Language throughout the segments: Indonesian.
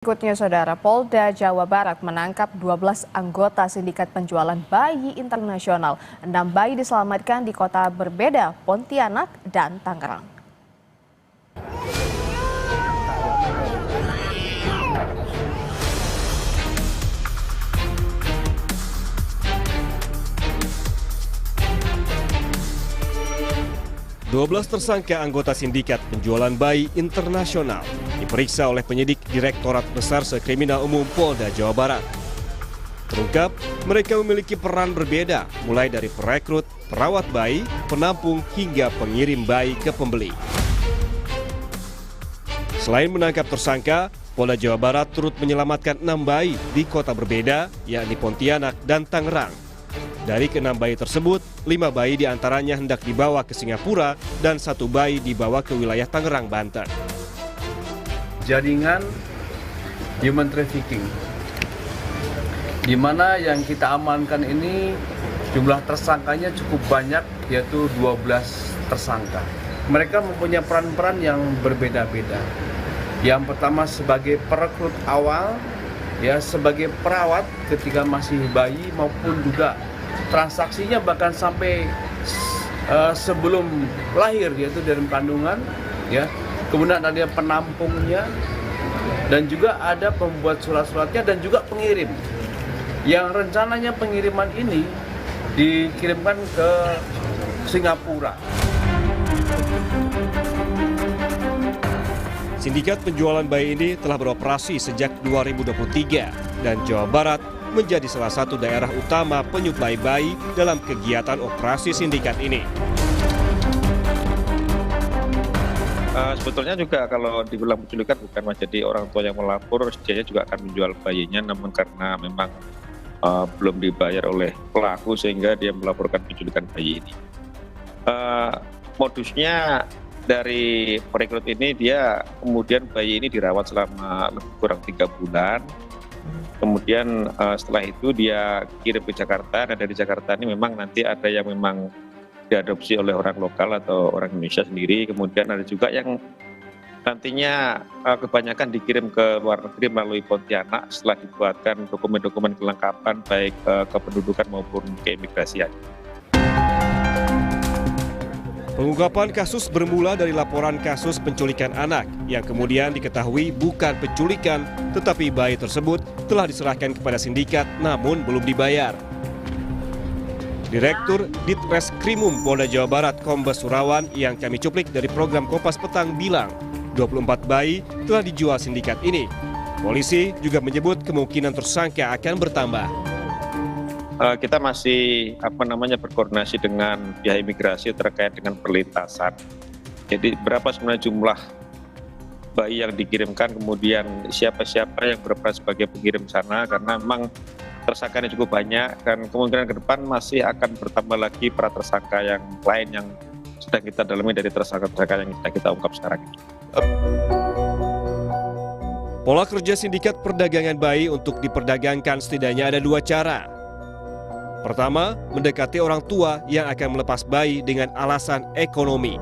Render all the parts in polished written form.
Berikutnya, Saudara, Polda Jawa Barat menangkap 12 anggota sindikat penjualan bayi internasional. 6 bayi diselamatkan di kota berbeda, Pontianak dan Tangerang. Dua belas tersangka anggota sindikat penjualan bayi internasional diperiksa oleh penyidik Direktorat Reserse Kriminal Umum Polda Jawa Barat. Terungkap, mereka memiliki peran berbeda, mulai dari perekrut, perawat bayi, penampung, hingga pengirim bayi ke pembeli. Selain menangkap tersangka, Polda Jawa Barat turut menyelamatkan 6 bayi di kota berbeda, yakni Pontianak dan Tangerang. Dari ke-6 bayi tersebut, 5 bayi diantaranya hendak dibawa ke Singapura dan 1 bayi dibawa ke wilayah Tangerang, Banten. Jaringan human trafficking, di mana yang kita amankan ini jumlah tersangkanya cukup banyak, yaitu 12 tersangka. Mereka mempunyai peran-peran yang berbeda-beda. Yang pertama sebagai perekrut awal, ya sebagai perawat ketika masih bayi, maupun juga transaksinya bahkan sampai sebelum lahir, yaitu dalam kandungan, ya. Kemudian ada penampungnya, dan juga ada pembuat surat-suratnya, dan juga pengirim. Yang rencananya pengiriman ini dikirimkan ke Singapura. Sindikat penjualan bayi ini telah beroperasi sejak 2023 dan Jawa Barat menjadi salah satu daerah utama penyuplai bayi dalam kegiatan operasi sindikat ini. Sebetulnya juga kalau dibilang penculikan bukan menjadi orang tua yang melapor, dia juga akan menjual bayinya, namun karena memang belum dibayar oleh pelaku sehingga dia melaporkan penculikan bayi ini. Modusnya dari perekrut ini, dia kemudian bayi ini dirawat selama lebih kurang 3 bulan. Kemudian setelah itu dia kirim ke Jakarta, dan dari Jakarta ini memang nanti ada yang memang diadopsi oleh orang lokal atau orang Indonesia sendiri. Kemudian ada juga yang nantinya kebanyakan dikirim ke luar negeri melalui Pontianak setelah dibuatkan dokumen-dokumen kelengkapan baik kependudukan maupun keimigrasian. Pengungkapan kasus bermula dari laporan kasus penculikan anak yang kemudian diketahui bukan penculikan, tetapi bayi tersebut telah diserahkan kepada sindikat namun belum dibayar. Direktur Ditreskrimum Polda Jawa Barat Kombes Surawan yang kami cuplik dari program Kompas Petang bilang 24 bayi telah dijual sindikat ini. Polisi juga menyebut kemungkinan tersangka akan bertambah. Kita masih berkoordinasi dengan pihak imigrasi terkait dengan perlintasan. Jadi berapa sebenarnya jumlah bayi yang dikirimkan, kemudian siapa-siapa yang berperan sebagai pengirim sana, karena memang tersangkanya cukup banyak, dan kemungkinan ke depan masih akan bertambah lagi para tersangka yang lain yang sedang kita dalami dari tersangka-tersangka yang sedang kita ungkap sekarang ini. Pola kerja sindikat perdagangan bayi untuk diperdagangkan setidaknya ada 2 cara. Pertama, mendekati orang tua yang akan melepas bayi dengan alasan ekonomi.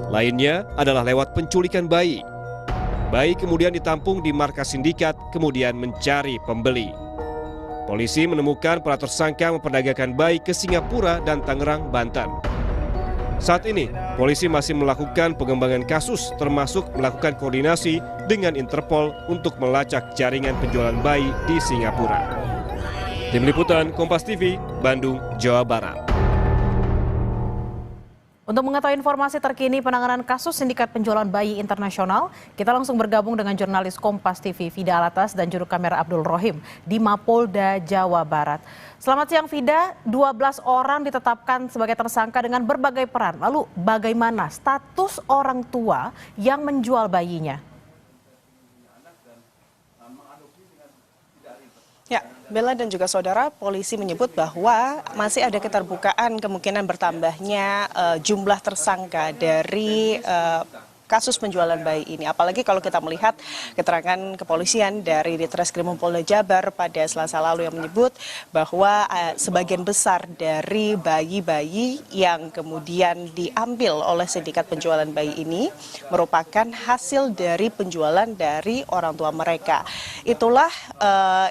Lainnya adalah lewat penculikan bayi. Bayi kemudian ditampung di markas sindikat, kemudian mencari pembeli. Polisi menemukan para tersangka memperdagangkan bayi ke Singapura dan Tangerang, Banten. Saat ini, polisi masih melakukan pengembangan kasus, termasuk melakukan koordinasi dengan Interpol untuk melacak jaringan penjualan bayi di Singapura. Tim Liputan Kompas TV, Bandung, Jawa Barat. Untuk mengetahui informasi terkini penanganan kasus sindikat penjualan bayi internasional, kita langsung bergabung dengan jurnalis Kompas TV Fida Alatas dan juru kamera Abdul Rohim di Mapolda Jawa Barat. Selamat siang Fida, 12 orang ditetapkan sebagai tersangka dengan berbagai peran. Lalu bagaimana status orang tua yang menjual bayinya? Ya, Bella dan juga saudara, polisi menyebut bahwa masih ada keterbukaan kemungkinan bertambahnya jumlah tersangka dari kasus penjualan bayi ini. Apalagi kalau kita melihat keterangan kepolisian dari Ditreskrimum Polda Jabar pada Selasa lalu yang menyebut bahwa sebagian besar dari bayi-bayi yang kemudian diambil oleh sindikat penjualan bayi ini merupakan hasil dari penjualan dari orang tua mereka. Itulah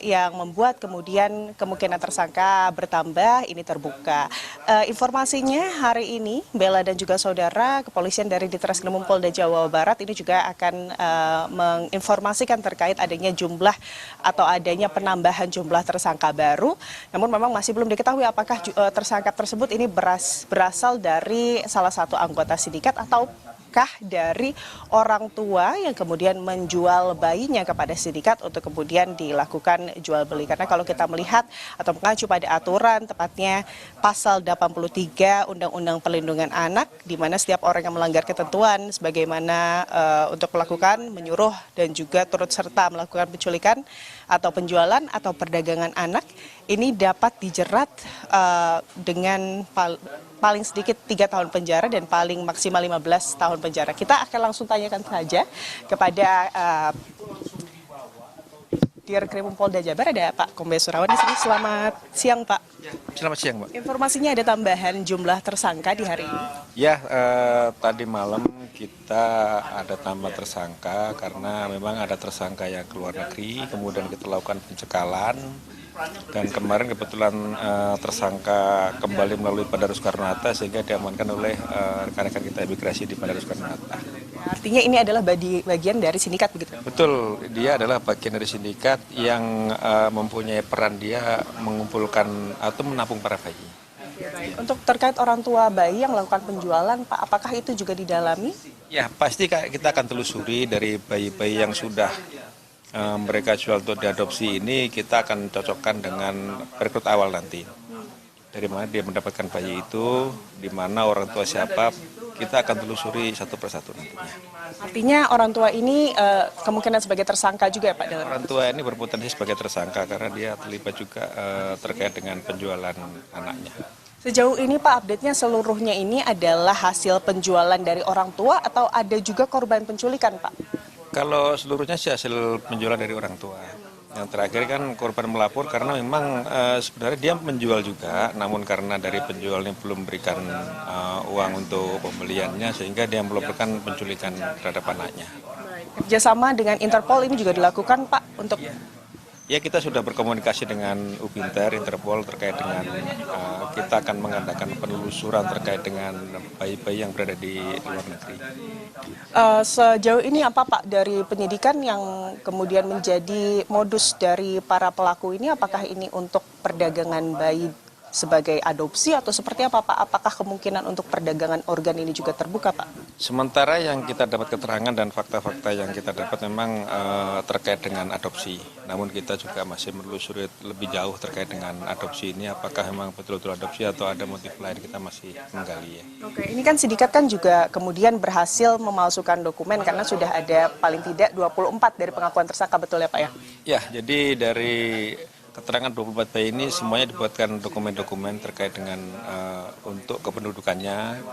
yang membuat kemudian kemungkinan tersangka bertambah ini terbuka. Informasinya hari ini Bella dan juga saudara kepolisian dari Ditreskrimum Polda Jawa Barat ini juga akan menginformasikan terkait adanya jumlah atau adanya penambahan jumlah tersangka baru. Namun memang masih belum diketahui apakah tersangka tersebut ini berasal dari salah satu anggota sindikat ataukah dari orang tua yang kemudian menjual bayinya kepada sindikat untuk kemudian dilakukan jual beli. Karena kalau kita melihat atau mengacu pada aturan tepatnya pasal 83 Undang-Undang Perlindungan Anak, di mana setiap orang yang melanggar ketentuan sebagaimana untuk melakukan, menyuruh dan juga turut serta melakukan penculikan atau penjualan atau perdagangan anak ini dapat dijerat dengan paling sedikit 3 tahun penjara dan paling maksimal 15 tahun penjara. Kita akan langsung tanyakan saja kepada Dirkrimum Polda Jabar, ada Pak Kombes Surawan di sini. Selamat siang, Pak. Selamat siang, Mbak. Informasinya ada tambahan jumlah tersangka di hari ini. Ya, tadi malam kita ada tambah tersangka karena memang ada tersangka yang keluar negeri, kemudian kita lakukan pencekalan. Dan kemarin kebetulan tersangka kembali melalui Bandara Soekarno-Hatta sehingga diamankan oleh rekan-rekan kita imigrasi di Bandara Soekarno-Hatta. Artinya ini adalah bagian dari sindikat begitu? Betul, dia adalah bagian dari sindikat yang mempunyai peran dia mengumpulkan atau menampung para bayi. Untuk terkait orang tua bayi yang melakukan penjualan, Pak, apakah itu juga didalami? Ya, pasti kita akan telusuri dari bayi-bayi yang sudah mereka jual untuk diadopsi ini, kita akan cocokkan dengan rekrut awal nanti. Dari mana dia mendapatkan bayi itu, di mana orang tua siapa, kita akan telusuri satu persatu nantinya. Artinya orang tua ini kemungkinan sebagai tersangka juga ya Pak? Orang tua ini berpotensi sebagai tersangka karena dia terlibat juga terkait dengan penjualan anaknya. Sejauh ini Pak, update-nya seluruhnya ini adalah hasil penjualan dari orang tua atau ada juga korban penculikan Pak? Kalau seluruhnya sih hasil penjualan dari orang tua. Yang terakhir kan korban melapor karena memang sebenarnya dia menjual juga, namun karena dari penjualnya belum berikan uang untuk pembeliannya sehingga dia melaporkan penculikan terhadap anaknya. Kerjasama dengan Interpol ini juga dilakukan Pak untuk... Ya, kita sudah berkomunikasi dengan Ubinter, Interpol terkait dengan kita akan mengadakan penelusuran terkait dengan bayi-bayi yang berada di luar negeri. Sejauh ini apa Pak dari penyidikan yang kemudian menjadi modus dari para pelaku ini, apakah ini untuk perdagangan bayi sebagai adopsi atau seperti apa Pak? Apakah kemungkinan untuk perdagangan organ ini juga terbuka Pak? Sementara yang kita dapat keterangan dan fakta-fakta yang kita dapat memang terkait dengan adopsi. Namun kita juga masih menelusuri lebih jauh terkait dengan adopsi ini. Apakah memang betul-betul adopsi atau ada motif lain, kita masih menggali ya. Oke, ini kan sindikat kan juga kemudian berhasil memalsukan dokumen karena sudah ada paling tidak 24 dari pengakuan tersangka, betul ya Pak ya? Ya, jadi dari keterangan 24 bayi ini semuanya dibuatkan dokumen-dokumen terkait dengan untuk kependudukannya,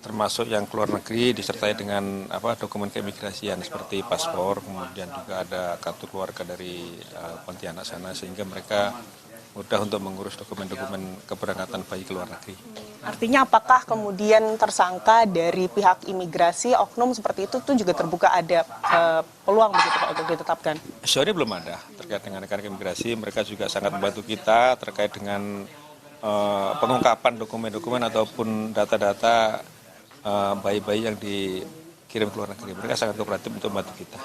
termasuk yang keluar negeri disertai dengan dokumen keimigrasian seperti paspor, kemudian juga ada kartu keluarga dari Pontianak sana sehingga mereka mudah untuk mengurus dokumen-dokumen keberangkatan bayi ke luar negeri. Artinya apakah kemudian tersangka dari pihak imigrasi, oknum seperti itu tuh juga terbuka ada peluang begitu Pak untuk ditetapkan? Sejauh ini belum ada terkait dengan rekan imigrasi, mereka juga sangat membantu kita terkait dengan pengungkapan dokumen-dokumen ataupun data-data bayi-bayi yang dikirim ke luar negeri. Mereka sangat kooperatif untuk membantu kita.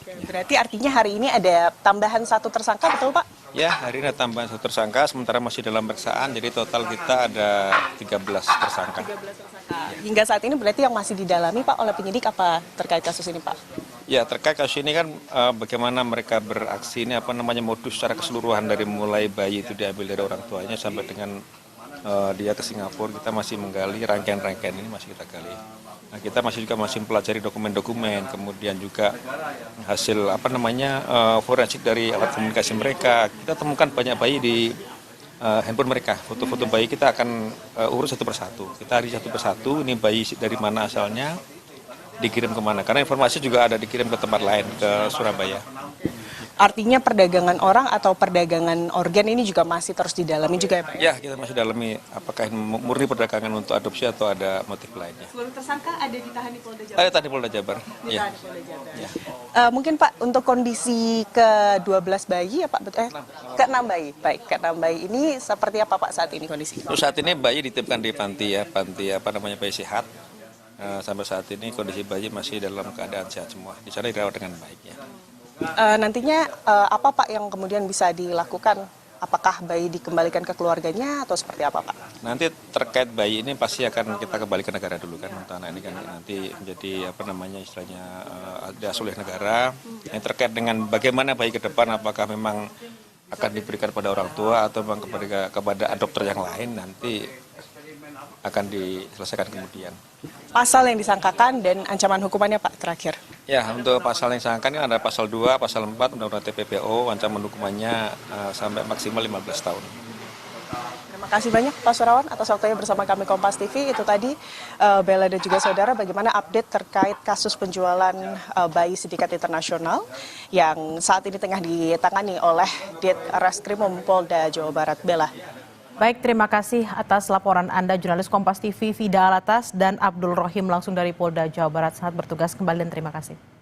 Berarti artinya hari ini ada tambahan satu tersangka, betul Pak? Ya, hari ini ada tambahan satu tersangka, sementara masih dalam pemeriksaan, jadi total kita ada 13 tersangka. Hingga saat ini berarti yang masih didalami Pak oleh penyidik apa terkait kasus ini Pak? Ya, terkait kasus ini kan bagaimana mereka beraksi ini modus secara keseluruhan dari mulai bayi itu diambil dari orang tuanya sampai dengan dia ke Singapura, kita masih menggali rangkaian-rangkaian ini masih kita gali. Nah, kita masih mempelajari dokumen-dokumen, kemudian juga hasil forensik dari alat komunikasi mereka. Kita temukan banyak bayi di handphone mereka. Foto-foto bayi kita akan urus satu persatu. Kita hari satu persatu, ini bayi dari mana asalnya, dikirim kemana. Karena informasi juga ada dikirim ke tempat lain, ke Surabaya. Artinya perdagangan orang atau perdagangan organ ini juga masih terus didalami juga ya Pak? Ya, kita masih dalami apakah murni perdagangan untuk adopsi atau ada motif lainnya. Seluruh tersangka ada ditahan di Polda Jabar? Ada di Polda Jabar. Ya. Ditahan di Polda Jabar. Ya. Mungkin Pak, untuk kondisi ke-12 bayi ya Pak, ke-6 bayi. Baik, ke-6 bayi ini seperti apa Pak saat ini kondisi? Terus saat ini bayi dititipkan di panti bayi sehat. Sampai saat ini kondisi bayi masih dalam keadaan sehat semua. Di sana dirawat dengan baik ya. Nantinya apa Pak yang kemudian bisa dilakukan? Apakah bayi dikembalikan ke keluarganya atau seperti apa Pak? Nanti terkait bayi ini pasti akan kita kembali ke negara dulu kan, untuk anak ini kan nanti menjadi istilahnya diasuh oleh negara. Yang terkait dengan bagaimana bayi ke depan, apakah memang akan diberikan pada orang tua atau memang kepada adopter yang lain, nanti akan diselesaikan kemudian. Pasal yang disangkakan dan ancaman hukumannya Pak terakhir? Ya, untuk pasal yang disangkakan ini ada pasal 2, pasal 4 Undang-Undang TPPO, ancaman hukumannya sampai maksimal 15 tahun. Terima kasih banyak Pak Surawan atas waktunya bersama kami Kompas TV. Itu tadi Bella dan juga saudara bagaimana update terkait kasus penjualan bayi sindikat internasional yang saat ini tengah ditangani oleh Ditreskrimum Polda Jawa Barat. Bella. Baik, terima kasih atas laporan Anda, jurnalis Kompas TV Vida Alatas dan Abdul Rohim langsung dari Polda Jawa Barat. Selamat bertugas kembali dan terima kasih.